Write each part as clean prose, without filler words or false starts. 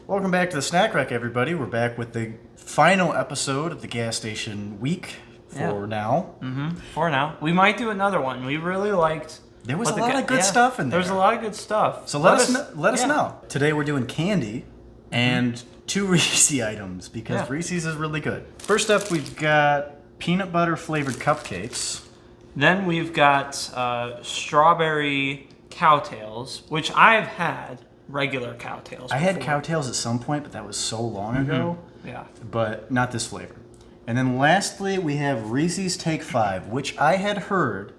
Welcome back to the Snack Rack, everybody. We're back with the final episode of the gas station week for now. For now. We might do another one. We really liked... There was a lot of good stuff in there. There's a lot of good stuff. So let us know. Today we're doing candy and 2 Reese's items because Reese's is really good. First up, we've got peanut butter flavored cupcakes. Then we've got strawberry cowtails, which I've had regular cowtails before. I had cowtails at some point, but that was so long ago. Yeah. But not this flavor. And then lastly, we have Reese's Take 5, which I had heard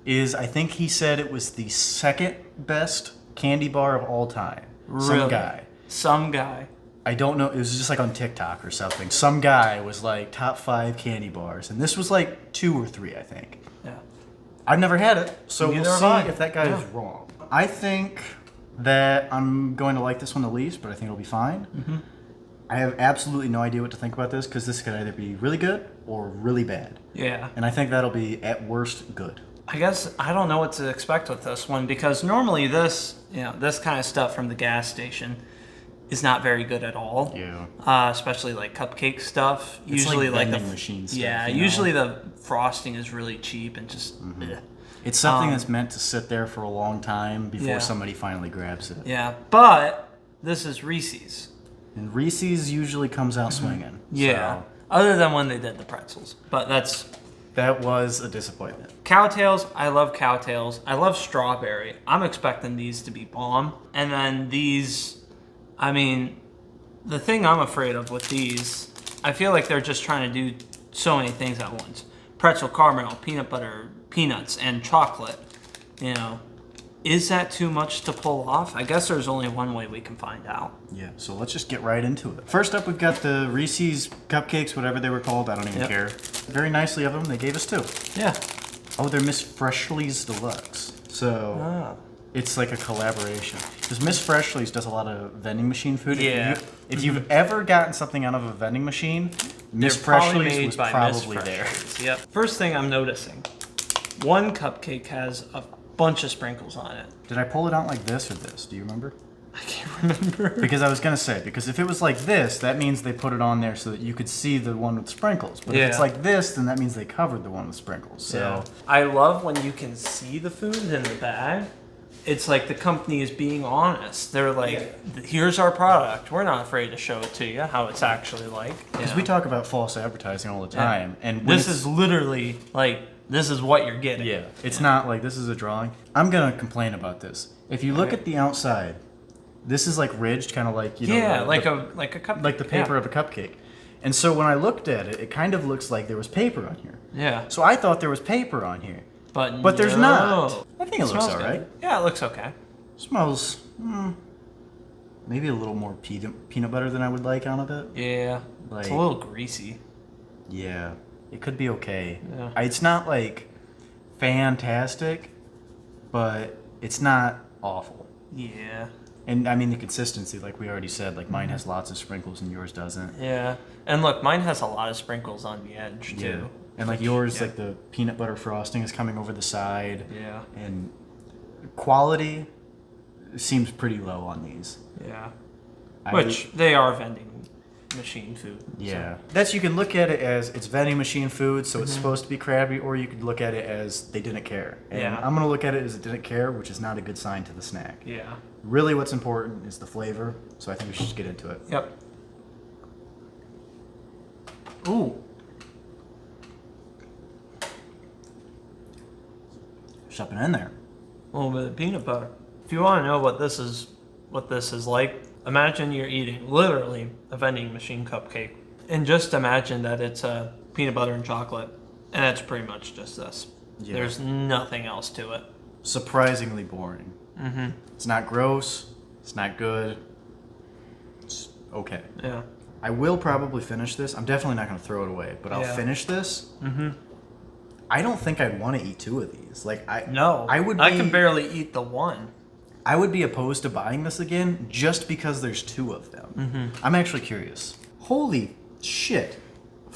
is, I think he said it was the second best candy bar of all time. Really? Some guy. I don't know. It was just like on TikTok or something. Some guy was like top 5 candy bars. And this was like 2 or 3, I think. Yeah. I've never had it, so Neither we'll have see I. if that guy is wrong. I think that I'm going to like this one the least, but I think it'll be fine. I have absolutely no idea what to think about this because this could either be really good or really bad. Yeah. And I think that'll be, at worst, good. I guess I don't know what to expect with this one because normally this kind of stuff from the gas station is not very good at all. Yeah. Especially like cupcake stuff. It's usually like the vending machine stuff. Yeah, you know? usually the frosting is really cheap and just It's something that's meant to sit there for a long time before Yeah. somebody finally grabs it. Yeah, but this is Reese's. And Reese's usually comes out swinging. Yeah. So Other than when they did the pretzels. But that was a disappointment. Cowtails, I love cowtails. I love strawberry. I'm expecting these to be bomb. And then these, I mean, the thing I'm afraid of with these, I feel like they're just trying to do so many things at once. Pretzel, caramel, peanut butter, peanuts, and chocolate. You know, is that too much to pull off? I guess there's only one way we can find out. Yeah, so let's just get right into it. First up, we've got the Reese's Cupcakes, whatever they were called. I don't even care. Very nicely of them. They gave us 2. Yeah. Oh, they're Miss Freshly's Deluxe. So it's like a collaboration. Because Miss Freshly's does a lot of vending machine food. Yeah. If you've ever gotten something out of a vending machine, Miss Freshly's was probably there. Yep. First thing I'm noticing, one cupcake has a bunch of sprinkles on it. Did I pull it out like this or this? Do you remember? I can't remember. Because I was going to say, because if it was like this, that means they put it on there so that you could see the one with sprinkles. But if it's like this, then that means they covered the one with sprinkles. So I love when you can see the food in the bag. It's like the company is being honest. They're like, here's our product. We're not afraid to show it to you, how it's actually like. Because we talk about false advertising all the time. And this is literally like, this is what you're getting. Yeah, it's not like this is a drawing. I'm going to complain about this. If you look at the outside, this is like ridged, kind of like, you know. like a cupcake. Like the paper of a cupcake. And so when I looked at it, it kind of looks like there was paper on here. Yeah. So I thought there was paper on here. But there's not. I think it looks all right. Yeah, it looks okay. Smells maybe a little more peanut butter than I would like out of it. Yeah. It's a little greasy. Yeah. It could be okay. Yeah. It's not like fantastic, but it's not awful. Yeah. And I mean the consistency, like we already said, like mine has lots of sprinkles and yours doesn't. Yeah. And look, mine has a lot of sprinkles on the edge too. Yeah. And like yours, like the peanut butter frosting is coming over the side. Yeah. And quality seems pretty low on these. Yeah. Which they are vending machine food. Yeah. That's, you can look at it as it's vending machine food, so it's supposed to be crappy, or you could look at it as they didn't care. And I'm going to look at it as it didn't care, which is not a good sign to the snack. Yeah. Really what's important is the flavor, so I think we should just get into it. Yep. Ooh. Something in there. A little bit of peanut butter. If you want to know what this is like, imagine you're eating literally a vending machine cupcake, and just imagine that it's peanut butter and chocolate, and it's pretty much just this. Yeah. There's nothing else to it. Surprisingly boring. It's not gross. It's not good. It's okay. Yeah. I will probably finish this. I'm definitely not going to throw it away, but I'll finish this. I don't think I'd want to eat 2 of these. Like I can barely eat the one. I would be opposed to buying this again just because there's 2 of them. I'm actually curious. Holy shit.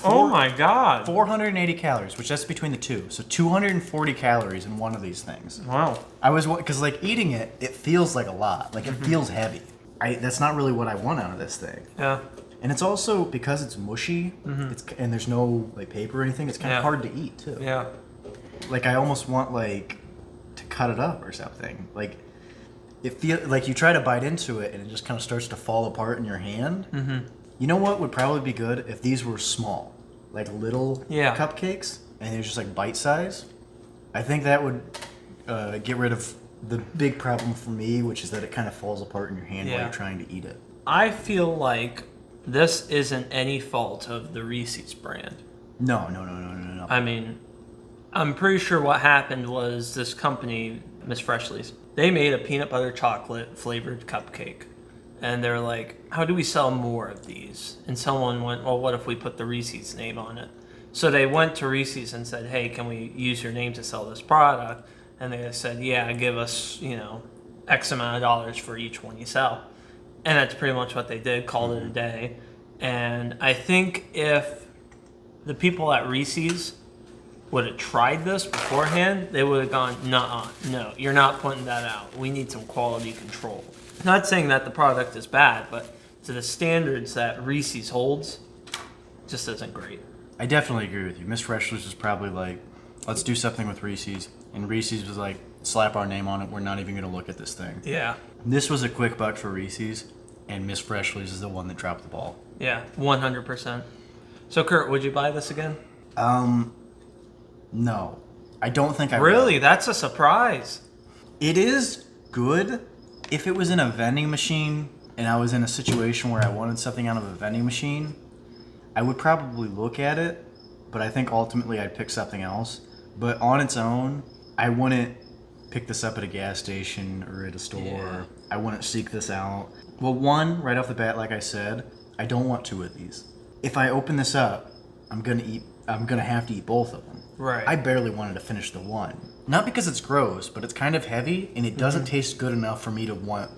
Oh my god. 480 calories, which that's between the 2. So 240 calories in one of these things. Wow. I was, because like eating it, it feels like a lot. Like it feels heavy. that's not really what I want out of this thing. Yeah. And it's also, because it's mushy, and there's no like paper or anything, it's kind of hard to eat too. Yeah. Like I almost want like to cut it up or something. Like it feel like you try to bite into it and it just kind of starts to fall apart in your hand. You know what would probably be good if these were small, like little cupcakes, and they're just like bite size. I think that would get rid of the big problem for me, which is that it kind of falls apart in your hand while you're trying to eat it. I feel like this isn't any fault of the Reese's brand. No. I mean, I'm pretty sure what happened was this company, Miss Freshley's, they made a peanut butter chocolate flavored cupcake. And they're like, how do we sell more of these? And someone went, well, what if we put the Reese's name on it? So they went to Reese's and said, hey, can we use your name to sell this product? And they said, yeah, give us, X amount of dollars for each one you sell. And that's pretty much what they did, called it a day. And I think if the people at Reese's would have tried this beforehand, they would have gone, nuh-uh, no, you're not putting that out. We need some quality control. Not saying that the product is bad, but to the standards that Reese's holds, just isn't great. I definitely agree with you. Miss Freshley's was probably like, let's do something with Reese's. And Reese's was like, slap our name on it. We're not even going to look at this thing. Yeah. This was a quick buck for Reese's, and Miss Freshley's is the one that dropped the ball. Yeah, 100%. So, Kurt, would you buy this again? No. I don't think I would. Really? That's a surprise. It is good if it was in a vending machine and I was in a situation where I wanted something out of a vending machine. I would probably look at it, but I think ultimately I'd pick something else. But on its own, I wouldn't pick this up at a gas station or at a store. Yeah. I wouldn't seek this out. Well, one, right off the bat, like I said, I don't want two of these. If I open this up, I'm gonna have to eat both of them. Right. I barely wanted to finish the one. Not because it's gross, but it's kind of heavy and it doesn't taste good enough for me to want.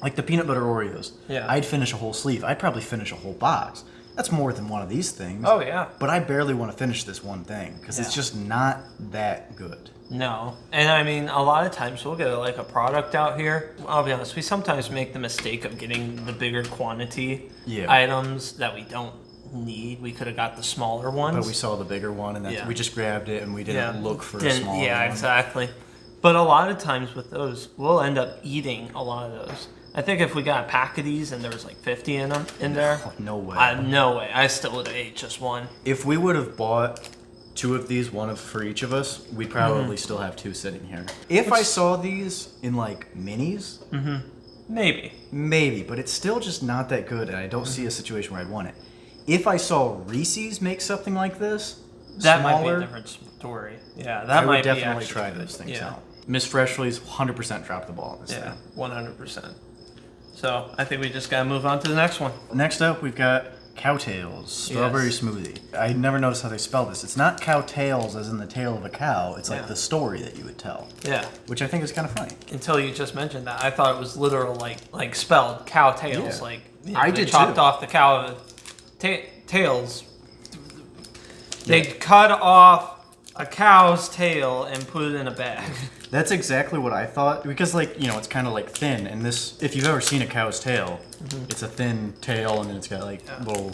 Like the peanut butter Oreos. Yeah. I'd finish a whole sleeve. I'd probably finish a whole box. That's more than one of these things. Oh, yeah. But I barely want to finish this one thing because it's just not that good. No. And I mean, a lot of times we'll get like a product out here. I'll be honest, we sometimes make the mistake of getting the bigger quantity items that we don't need. We could have got the smaller ones. But we saw the bigger one and we just grabbed it and we didn't look for a smaller one. Yeah, exactly. But a lot of times with those, we'll end up eating a lot of those. I think if we got a pack of these and there was like 50 in them in there. No way. No way. I still would have ate just one. If we would have bought two of these, one for each of us, we'd probably still have two sitting here. If I saw these in like minis, maybe, but it's still just not that good, and I don't see a situation where I'd want it. If I saw Reese's make something like this, that smaller, might be a different story. Yeah, that might definitely try those things out. Miss Freshley's 100% dropped the ball on this thing. 100%. So I think we just gotta move on to the next one. Next up, we've got Cowtails Strawberry Smoothie. I never noticed how they spell this. It's not cowtails as in the tail of a cow. It's like the story that you would tell. Yeah. Which I think is kind of funny. Until you just mentioned that. I thought it was literal, like spelled cow tails. Yeah. Like I did chopped off the cow tails. They cut off a cow's tail and put it in a bag. That's exactly what I thought, because it's kind of like thin, and this, if you've ever seen a cow's tail, it's a thin tail and then it's got little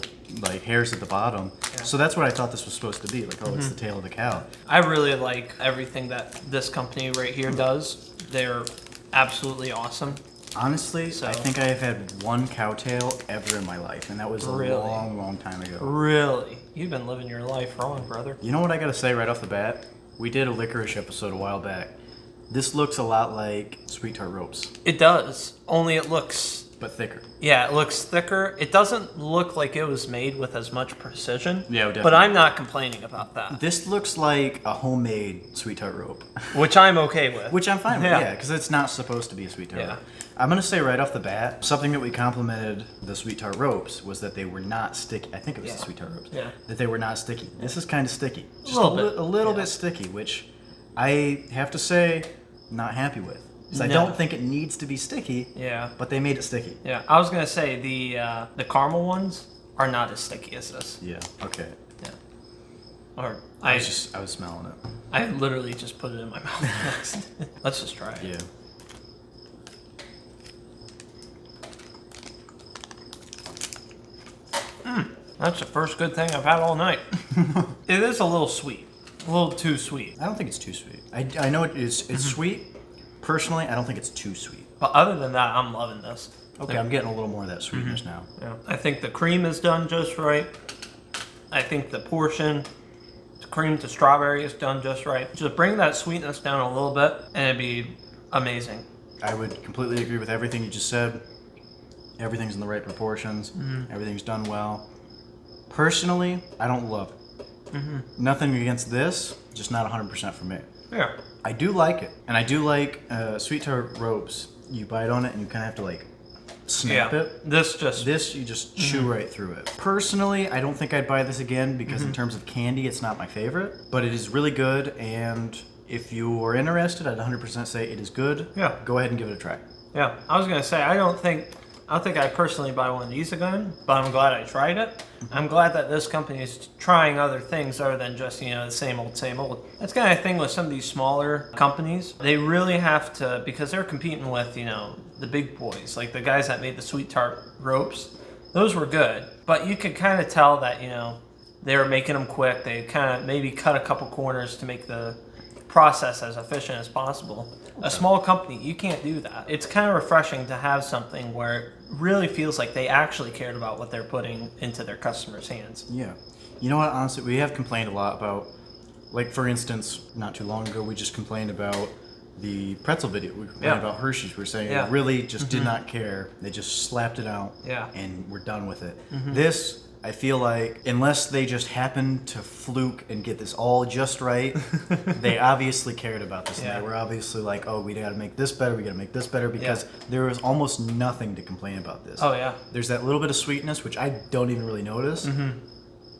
hairs at the bottom. Yeah. So that's what I thought this was supposed to be, it's the tail of the cow. I really like everything that this company right here does. They're absolutely awesome. Honestly, I think I have had one cowtail ever in my life, and that was a long, long time ago. Really? You've been living your life wrong, brother. You know what I gotta say right off the bat? We did a licorice episode a while back. This looks a lot like Sweet Tart Ropes. It does, only it looks... But thicker. Yeah, it looks thicker. It doesn't look like it was made with as much precision. Yeah, definitely. But I'm not complaining about that. This looks like a homemade Sweet Tart Rope. Which I'm okay with. Which I'm fine with, because it's not supposed to be a Sweet Tart Rope. I'm going to say right off the bat, something that we complimented the Sweet Tart Ropes was that they were not sticky. I think it was the Sweet Tart Ropes. Yeah. That they were not sticky. This is kind of sticky. Just a little bit sticky, which I have to say, not happy with. Because I don't think it needs to be sticky. Yeah. But they made it sticky. Yeah. I was going to say the caramel ones are not as sticky as this. Yeah. Okay. Yeah. Or I was smelling it. I literally just put it in my mouth next. Let's just try it. Yeah. That's the first good thing I've had all night. It is a little sweet. A little too sweet. I don't think it's too sweet. I know it's sweet. Personally, I don't think it's too sweet. But other than that, I'm loving this. Okay, I'm getting a little more of that sweetness now. Yeah. I think the cream is done just right. I think the portion, the cream to strawberry is done just right. Just bring that sweetness down a little bit and it'd be amazing. I would completely agree with everything you just said. Everything's in the right proportions. Everything's done well. Personally, I don't love it. Nothing against this, just not 100% for me. Yeah. I do like it. And I do like sweet tart ropes. You bite on it and you kind of have to like snap it. This you just chew right through it. Personally, I don't think I'd buy this again because in terms of candy, it's not my favorite. But it is really good, and if you are interested, I'd 100% say it is good. Yeah. Go ahead and give it a try. Yeah. I was gonna say I don't think I'd personally buy one of these again, but I'm glad I tried it. I'm glad that this company is trying other things other than just, the same old, same old. That's kind of thing with some of these smaller companies. They really have to, because they're competing with, the big boys, like the guys that made the sweet tart ropes. Those were good, but you could kind of tell that, they were making them quick. They kind of maybe cut a couple corners to make the process as efficient as possible. Okay. A small company, you can't do that. It's kind of refreshing to have something where it really feels like they actually cared about what they're putting into their customers' hands. Yeah. You know what, honestly, we have complained a lot about, like for instance, not too long ago, we just complained about the pretzel video. We complained about Hershey's. We were saying they really just did not care. They just slapped it out and we're done with it. This, I feel like, unless they just happened to fluke and get this all just right, they obviously cared about this. And they were obviously like, oh, we gotta make this better, we gotta make this better, because there was almost nothing to complain about this. Oh, yeah. There's that little bit of sweetness, which I don't even really notice.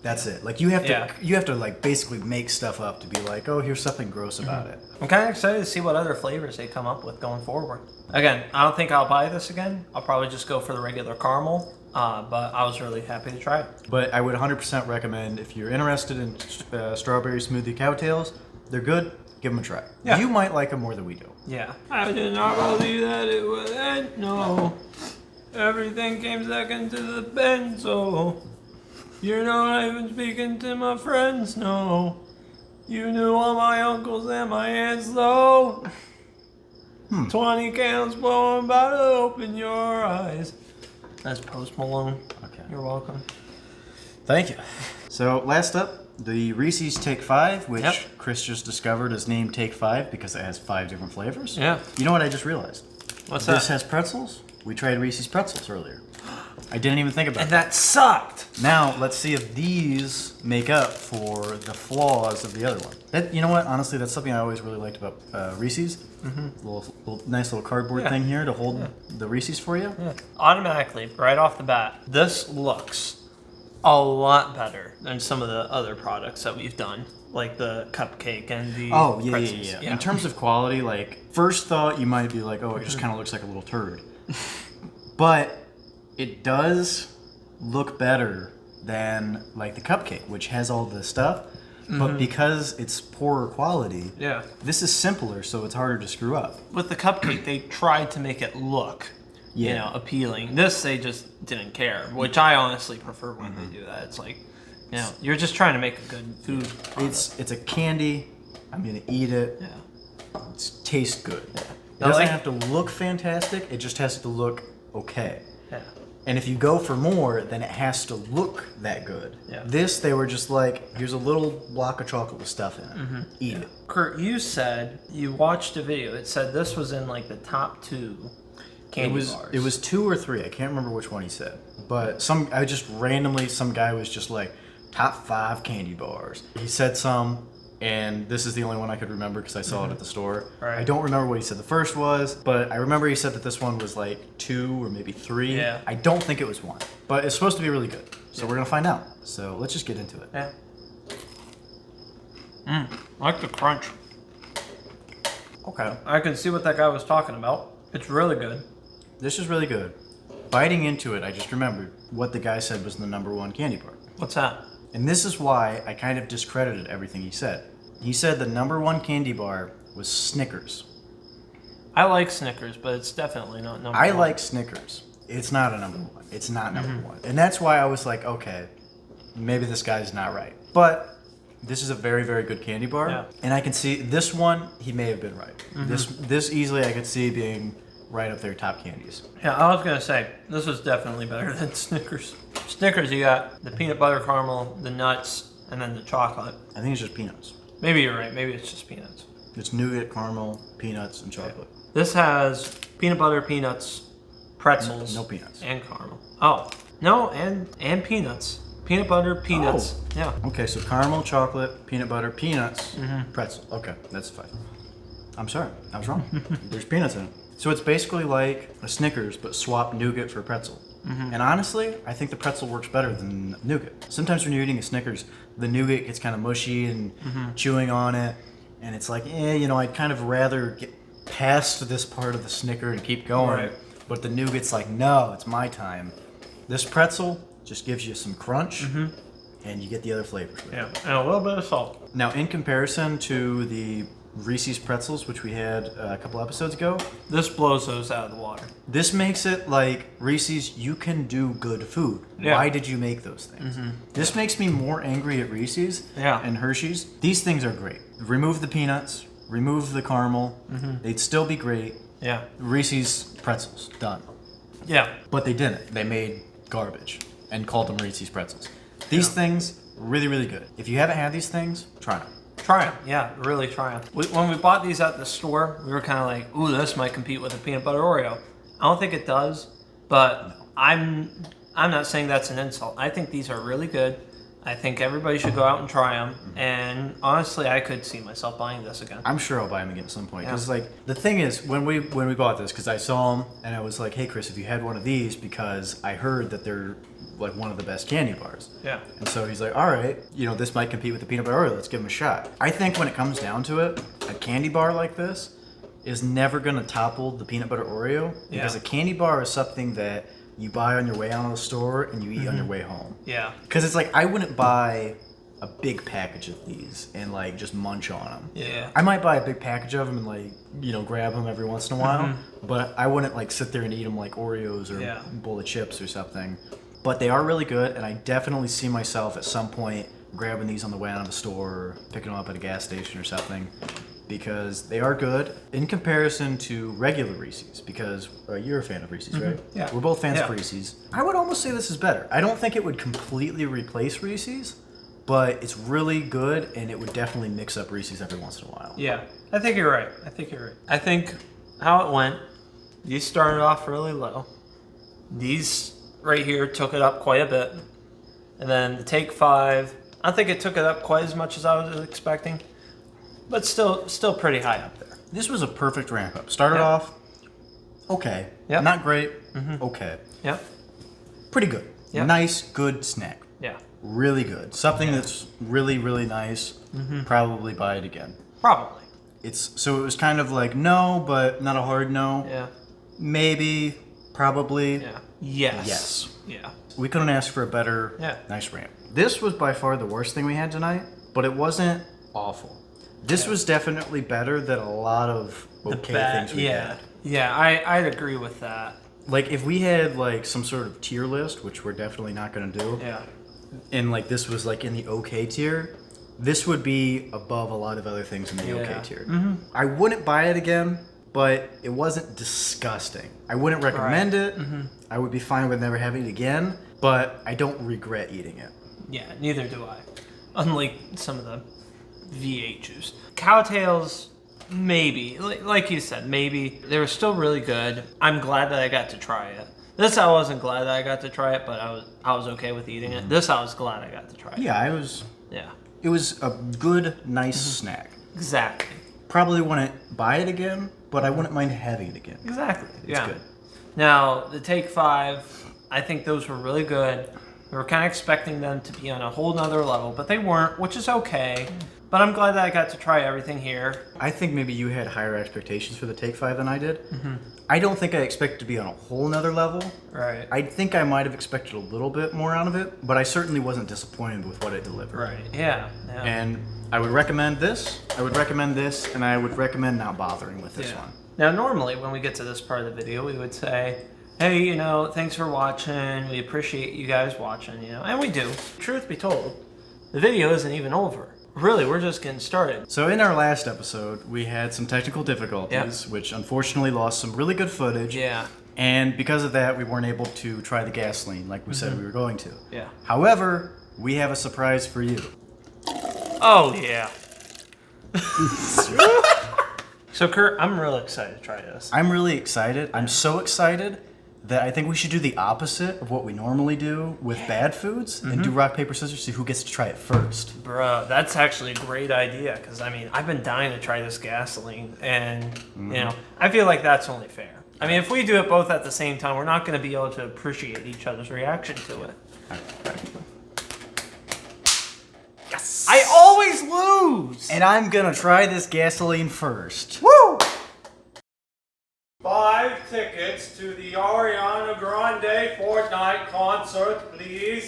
That's it. Like you have to like basically make stuff up to be like, oh, here's something gross about it. I'm kind of excited to see what other flavors they come up with going forward. Again, I don't think I'll buy this again. I'll probably just go for the regular caramel. But I was really happy to try it. But I would 100% recommend, if you're interested in strawberry smoothie cowtails, they're good. Give them a try. Yeah. You might like them more than we do. Yeah. I did not believe that it would end. No. Everything came second to the benzo. You're not even speaking to my friends, no. You knew all my uncles and my aunts, though. 20 candles blowing, about to open your eyes. That's Post Malone. Okay. You're welcome. Thank you. So last up, the Reese's Take 5, which Chris just discovered is named Take 5 because it has 5 different flavors. Yeah. You know what I just realized? What's that? This has pretzels. We tried Reese's pretzels earlier. I didn't even think about and that sucked. Now, let's see if these make up for the flaws of the other one. You know what? Honestly, that's something I always really liked about Reese's. Nice little cardboard thing here to hold the Reese's for you. Yeah. Automatically, right off the bat, this looks a lot better than some of the other products that we've done, like the cupcake and the pretzels. Yeah. In terms of quality, like, first thought, you might be like, oh, it just kind of looks like a little turd. But it does look better than like the cupcake, which has all the stuff, but because it's poorer quality, this is simpler, so it's harder to screw up. With the cupcake, they tried to make it look, appealing. This, they just didn't care, which I honestly prefer when they do that. It's like, you're just trying to make a good food product. It's a candy. I'm gonna eat it. Yeah. It tastes good. Yeah. It doesn't have to look fantastic. It just has to look okay. Yeah. And if you go for more, then it has to look that good. Yeah. This, they were just like, here's a little block of chocolate with stuff in it. Eat it. Kurt, you said you watched a video. It said this was in like the top 2 candy bars. It was 2 or 3. I can't remember which one he said. But some guy was just like, top 5 candy bars. He said some, and this is the only one I could remember because I saw it at the store. Right. I don't remember what he said the first was, but I remember he said that this one was like 2 or maybe 3. Yeah. I don't think it was 1, but it's supposed to be really good. So we're gonna find out. So let's just get into it. Yeah. I like the crunch. Okay. I can see what that guy was talking about. It's really good. This is really good. Biting into it, I just remembered what the guy said was the #1 candy bar. What's that? And this is why I kind of discredited everything he said. He said the #1 candy bar was Snickers. I like Snickers, but it's definitely not #1. I like Snickers. It's not a #1. It's not #1. And that's why I was like, okay, maybe this guy's not right. But this is a very, very good candy bar. Yeah. And I can see this one, he may have been right. This easily I could see being right up there top candies. Yeah, I was going to say, this was definitely better than Snickers. Snickers, you got the peanut butter caramel, the nuts, and then the chocolate. I think it's just peanuts. Maybe you're right. Maybe it's just peanuts. It's nougat, caramel, peanuts, and chocolate. Okay. This has peanut butter, peanuts, pretzels. No peanuts. And caramel. Oh, no, and peanuts. Peanut butter, peanuts. Oh. Yeah. Okay, so caramel, chocolate, peanut butter, peanuts, pretzel. Okay, that's 5. I'm sorry, I was wrong. There's peanuts in it. So it's basically like a Snickers, but swap nougat for pretzel. And honestly, I think the pretzel works better than nougat. Sometimes when you're eating a Snickers, the nougat gets kind of mushy and chewing on it. And it's like, I'd kind of rather get past this part of the Snicker and keep going. Right. But the nougat's like, no, it's my time. This pretzel just gives you some crunch, and you get the other flavors. Yeah, and a little bit of salt. Now, in comparison to the Reese's pretzels, which we had a couple episodes ago, this blows those out of the water. This makes it like, Reese's, you can do good food. Yeah. Why did you make those things? This makes me more angry at Reese's and Hershey's. These things are great. Remove the peanuts, remove the caramel, they'd still be great. Yeah. Reese's pretzels, done. Yeah. But they didn't. They made garbage and called them Reese's pretzels. These things, really, really good. If you haven't had these things, try them. Try them. Yeah, really try them. When we bought these at the store, we were kind of like, ooh, this might compete with a peanut butter Oreo. I don't think it does, but I'm not saying that's an insult. I think these are really good. I think everybody should go out and try them. And honestly, I could see myself buying this again. I'm sure I'll buy them again at some point. Because the thing is, when we bought this, because I saw them and I was like, hey, Chris, if you had one of these, because I heard that they're like one of the best candy bars. Yeah. And so he's like, all right, this might compete with the peanut butter Oreo. Let's give them a shot. I think when it comes down to it, a candy bar like this is never going to topple the peanut butter Oreo. Because a candy bar is something that you buy on your way out of the store and you eat on your way home. Yeah. Because it's like, I wouldn't buy a big package of these and like just munch on them. Yeah. I might buy a big package of them and like, grab them every once in a while. But I wouldn't like sit there and eat them like Oreos or a bowl of chips or something. But they are really good, and I definitely see myself at some point grabbing these on the way out of the store or picking them up at a gas station or something, because they are good in comparison to regular Reese's, because you're a fan of Reese's, right? Yeah. We're both fans of Reese's. I would almost say this is better. I don't think it would completely replace Reese's, but it's really good, and it would definitely mix up Reese's every once in a while. Yeah, I think you're right. I think how it went, these started off really low. These right here took it up quite a bit. And then the Take 5, I don't think it took it up quite as much as I was expecting, but still pretty high up there. This was a perfect ramp up. Started off okay. Yep. Not great. Okay. Yep. Pretty good. Yep. Nice, good snack. Yeah. Really good. Something that's really, really nice. Probably buy it again. Probably. So it was kind of like no, but not a hard no. Yeah. Maybe. Probably. Yeah. Yes. Yes. Yeah. We couldn't ask for a better, nice ramp. This was by far the worst thing we had tonight, but it wasn't awful. This was definitely better than a lot of things we had. Yeah, I'd agree with that. Like, if we had, like, some sort of tier list, which we're definitely not going to do, and, like, this was, like, in the okay tier, this would be above a lot of other things in the okay tier. I wouldn't buy it again, but it wasn't disgusting. I wouldn't recommend it. I would be fine with never having it again, but I don't regret eating it. Yeah, neither do I. Unlike some of the V8 juice. Cowtails, maybe. Like you said, maybe. They were still really good. I'm glad that I got to try it. This I wasn't glad that I got to try it, but I was okay with eating it. This I was glad I got to try it. Yeah, I was. Yeah. It was a good, nice snack. Exactly. Probably wouldn't buy it again, but I wouldn't mind having it again. Exactly. It's good. Now, the Take 5, I think those were really good. We were kind of expecting them to be on a whole nother level, but they weren't, which is okay. But I'm glad that I got to try everything here. I think maybe you had higher expectations for the Take 5 than I did. I don't think I expected to be on a whole nother level. Right. I think I might have expected a little bit more out of it, but I certainly wasn't disappointed with what it delivered. Right. Yeah. And I would recommend this, and I would recommend not bothering with this one. Now, normally when we get to this part of the video, we would say, hey, you know, thanks for watching. We appreciate you guys watching, you know, and we do. Truth be told, the video isn't even over. Really, we're just getting started. So in our last episode, we had some technical difficulties, which unfortunately lost some really good footage. Yeah. And because of that, we weren't able to try the gasoline like we said we were going to. Yeah. However, we have a surprise for you. Oh, yeah. So, Kurt, I'm really excited to try this. I'm really excited. I'm so excited that I think we should do the opposite of what we normally do with bad foods and do rock, paper, scissors, see who gets to try it first. Bro, that's actually a great idea because, I mean, I've been dying to try this gasoline and, you know, I feel like that's only fair. I mean, if we do it both at the same time, we're not going to be able to appreciate each other's reaction to it. Yes! I always lose! And I'm gonna try this gasoline first. Woo! 5 tickets to the Ariana Grande Fortnite concert, please.